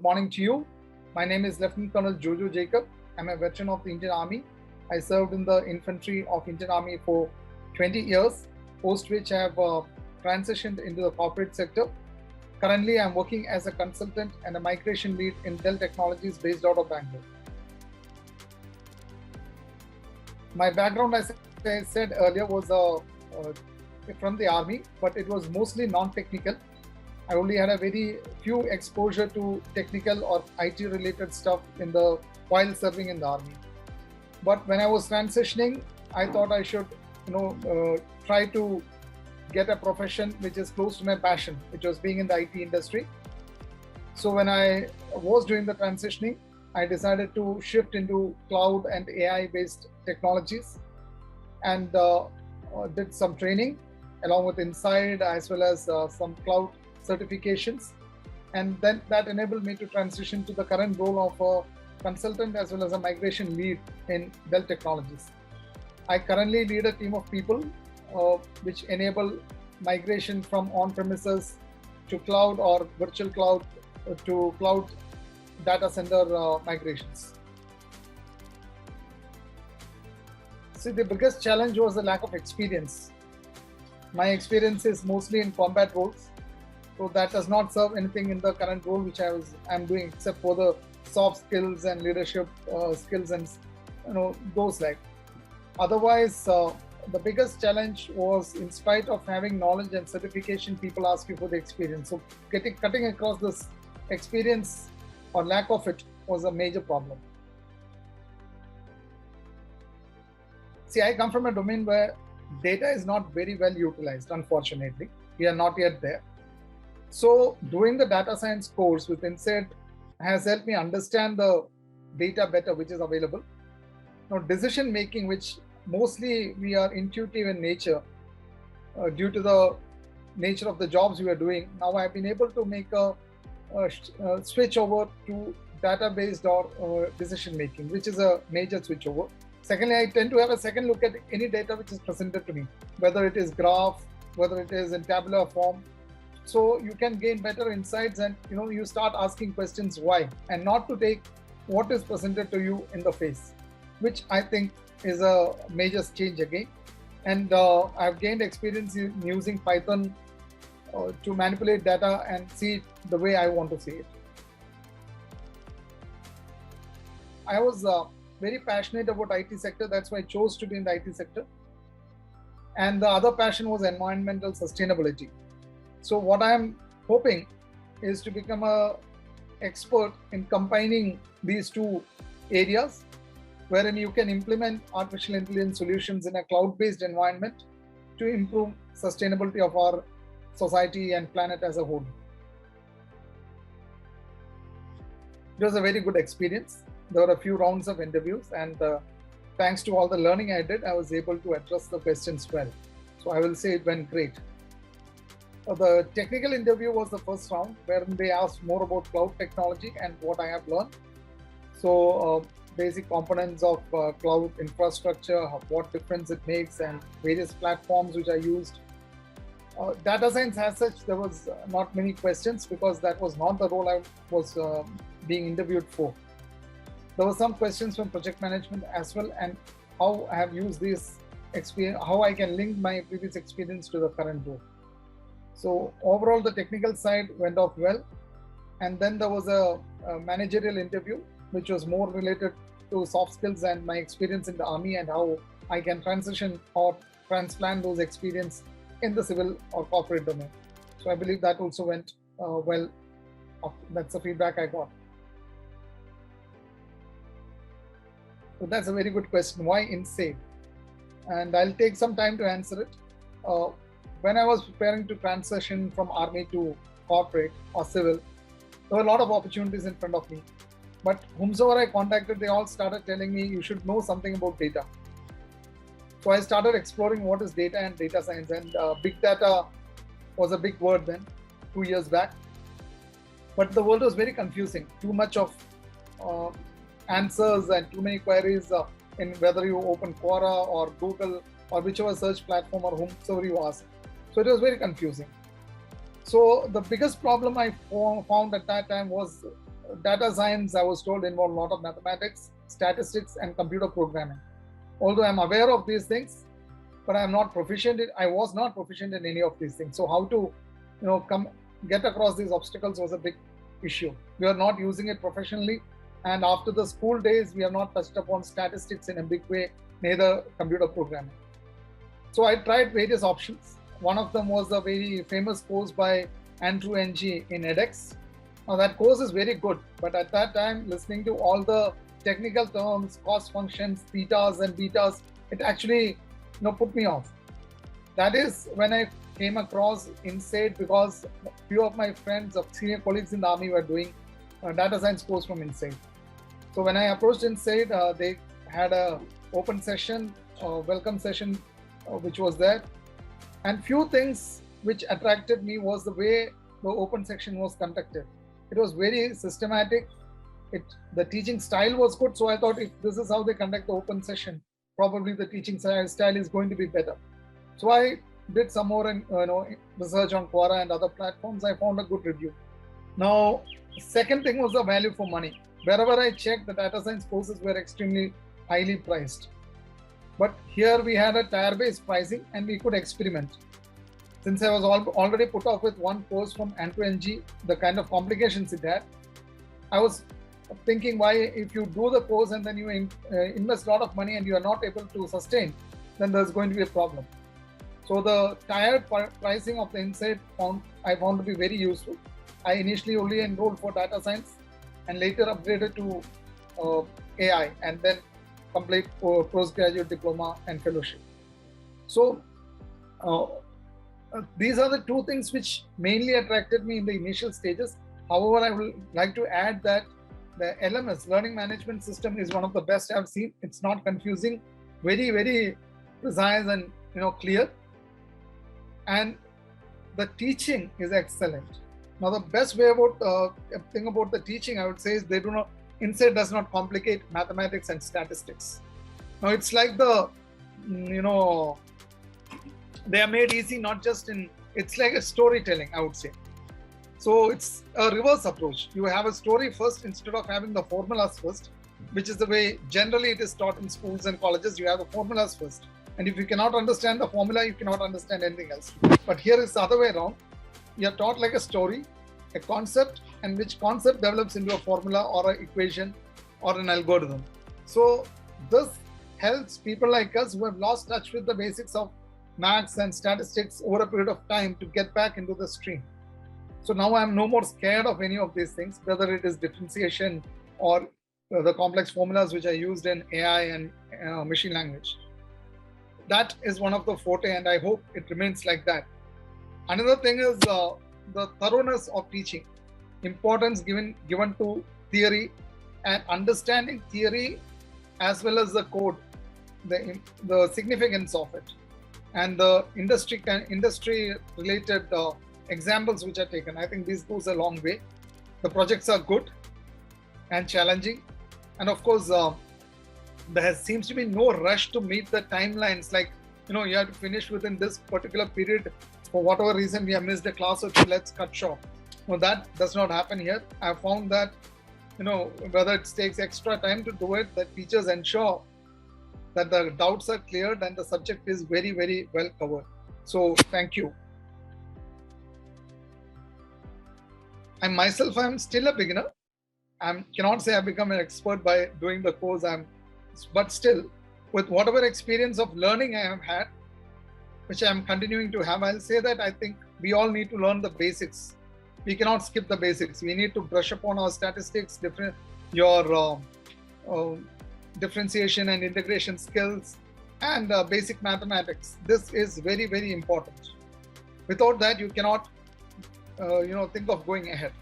morning to you. My name is Lieutenant Colonel Jojo Jacob. I'm a veteran of the Indian Army. I served in the infantry of Indian Army for 20 years, post which I have transitioned into the corporate sector. Currently, I'm working as a consultant and a migration lead in Dell Technologies based out of Bangalore. My background, as I said earlier, was from the Army, but it was mostly non-technical. I only had a very few exposure to technical or IT related stuff while serving in the Army. But when I was transitioning, I thought I should, try to get a profession which is close to my passion, which was being in the IT industry. So when I was doing the transitioning, I decided to shift into cloud and AI based technologies and did some training along with Inside as well as some cloud certifications, and then that enabled me to transition to the current role of a consultant as well as a migration lead in Dell Technologies. I currently lead a team of people which enable migration from on-premises to cloud or virtual cloud to cloud data center migrations. See, the biggest challenge was the lack of experience. My experience is mostly in combat roles. So that does not serve anything in the current role which I'm doing, except for the soft skills and leadership skills and those like. Otherwise, the biggest challenge was, in spite of having knowledge and certification, people ask you for the experience. So cutting across this experience or lack of it was a major problem. See, I come from a domain where data is not very well utilized, unfortunately. We are not yet there. So doing the data science course with Inside has helped me understand the data better, which is available. Now, decision making, which mostly we are intuitive in nature due to the nature of the jobs we are doing. Now I've been able to make a switch over to data-based or decision making, which is a major switch over. Secondly, I tend to have a second look at any data which is presented to me, whether it is graph, whether it is in tabular form. So you can gain better insights and you start asking questions why, and not to take what is presented to you in the face, which I think is a major change again. And I've gained experience in using Python to manipulate data and see it the way I want to see it. I was very passionate about IT sector. That's why I chose to be in the IT sector. And the other passion was environmental sustainability. So what I'm hoping is to become an expert in combining these two areas, wherein you can implement artificial intelligence solutions in a cloud-based environment to improve sustainability of our society and planet as a whole. It was a very good experience. There were a few rounds of interviews, and thanks to all the learning I did, I was able to address the questions well. So I will say it went great. The technical interview was the first round, wherein they asked more about cloud technology and what I have learned. So basic components of cloud infrastructure, what difference it makes, and various platforms which I used. Data science as such, there was not many questions because that was not the role I was being interviewed for. There were some questions from project management as well, and how I have used this experience, how I can link my previous experience to the current role. So overall, the technical side went off well. And then there was a managerial interview, which was more related to soft skills and my experience in the Army and how I can transition or transplant those experience in the civil or corporate domain. So I believe that also went well. That's the feedback I got. So that's a very good question. Why Inside? And I'll take some time to answer it. When I was preparing to transition from Army to corporate or civil, there were a lot of opportunities in front of me. But whomsoever I contacted, they all started telling me you should know something about data. So I started exploring what is data and data science, and big data was a big word then, 2 years back. But the world was very confusing. Too much of answers and too many queries in whether you open Quora or Google or whichever search platform or whomsoever you ask. So it was very confusing. So the biggest problem I found at that time was data science, I was told, involved a lot of mathematics, statistics, and computer programming. Although I'm aware of these things, but I'm not proficient in, I was not proficient in any of these things. So how to, get across these obstacles was a big issue. We are not using it professionally. And after the school days, we have not touched upon statistics in a big way, neither computer programming. So I tried various options. One of them was the very famous course by Andrew Ng in edX. Now that course is very good, but at that time, listening to all the technical terms, cost functions, thetas and betas, it actually put me off. That is when I came across Insight, because a few of my friends, of senior colleagues in the army, were doing a data science course from Insight. So when I approached Insight, they had a open session, welcome session, which was there. And few things which attracted me was the way the open section was conducted. It was very systematic. The teaching style was good. So I thought, if this is how they conduct the open session, probably the teaching style is going to be better. So I did some more research on Quora and other platforms. I found a good review. Now, second thing was the value for money. Wherever I checked, the data science courses were extremely highly priced. But here we had a tier-based pricing and we could experiment. Since I was already put off with one course from Andrew Ng, the kind of complications it had, I was thinking, why, if you do the course and then you invest a lot of money and you are not able to sustain, then there's going to be a problem. So the tiered pricing of the Insight I found to be very useful. I initially only enrolled for data science and later upgraded to AI and then complete postgraduate diploma and fellowship. So these are the two things which mainly attracted me in the initial stages. However, I would like to add that the LMS, Learning Management System, is one of the best I've seen. It's not confusing, very, very precise and clear. And the teaching is excellent. Now, the best way thing about the teaching, I would say, is Insight does not complicate mathematics and statistics. Now, it's like they are made easy, not just it's like a storytelling, I would say. So it's a reverse approach. You have a story first instead of having the formulas first, which is the way generally it is taught in schools and colleges. You have the formulas first. And if you cannot understand the formula, you cannot understand anything else. But here is the other way around. You are taught like a story, a concept, and which concept develops into a formula or an equation or an algorithm. So this helps people like us who have lost touch with the basics of maths and statistics over a period of time to get back into the stream. So now I'm no more scared of any of these things, whether it is differentiation or the complex formulas which are used in AI and machine language. That is one of the forte, and I hope it remains like that. Another thing is the thoroughness of teaching, importance given to theory and understanding theory as well as the code, the significance of it, and the industry related examples which are taken. I think this goes a long way. The projects are good and challenging, and of course there seems to be no rush to meet the timelines, like you have to finish within this particular period. For whatever reason we have missed a class or two, let's cut short. No, that does not happen here. I found that whether it takes extra time to do it, that teachers ensure that the doubts are cleared and the subject is very, very well covered. So thank you. I myself am still a beginner. I cannot say I've become an expert by doing the course. But still, with whatever experience of learning I have had, which I'm continuing to have, I'll say that I think we all need to learn the basics. We cannot skip the basics. We need to brush upon our statistics, your differentiation and integration skills, and basic mathematics. This is very, very important. Without that, you cannot, think of going ahead.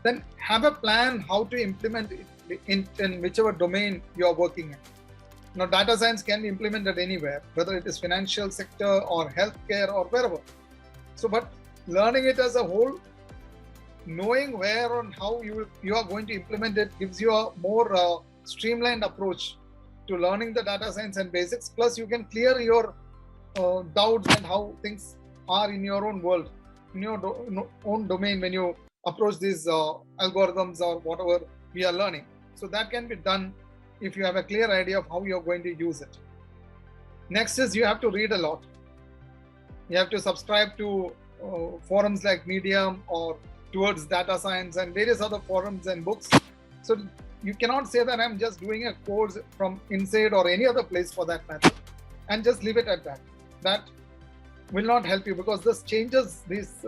Then have a plan how to implement it in whichever domain you are working in. Data science can be implemented anywhere, whether it is financial sector or healthcare or wherever. So, but learning it as a whole, knowing where and how you are going to implement it, gives you a more streamlined approach to learning the data science and basics. Plus, you can clear your doubts and how things are in your own world, in your own domain when you approach these algorithms or whatever we are learning. So that can be done if you have a clear idea of how you're going to use it. Next is you have to read a lot. You have to subscribe to forums like Medium or Towards Data Science and various other forums and books. So you cannot say that I'm just doing a course from inside or any other place for that matter and just leave it at that. That will not help you, because this changes. This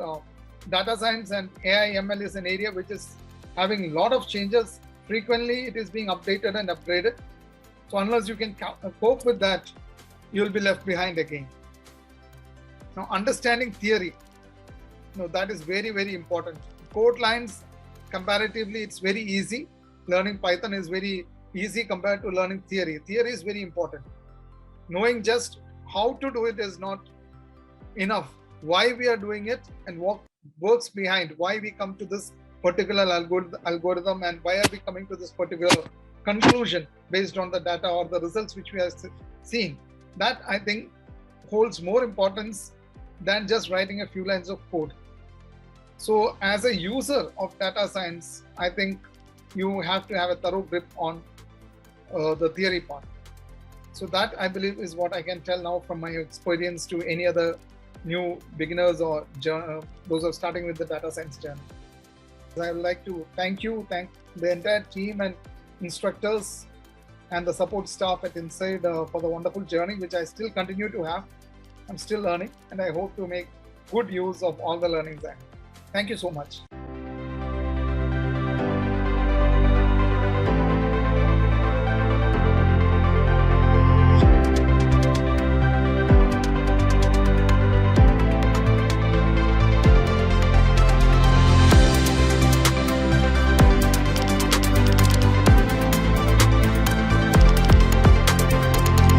data science and AI ML is an area which is having a lot of changes. Frequently it is being updated and upgraded. So unless you can cope with that, you'll be left behind again. Now, understanding theory, that is very, very important. Code lines, comparatively, it's very easy. Learning Python is very easy compared to learning theory. Theory is very important. Knowing just how to do it is not enough. Why we are doing it and what works behind, why we come to this particular algorithm and why are we coming to this particular conclusion based on the data or the results which we are seeing. That, I think, holds more importance than just writing a few lines of code. So as a user of data science, I think you have to have a thorough grip on the theory part. So that, I believe, is what I can tell now from my experience to any other new beginners or those who are starting with the data science journey. I would like to thank the entire team and instructors and the support staff at Inside for the wonderful journey which I still continue to have. I'm still learning, and I hope to make good use of all the learnings I have. Thank you so much.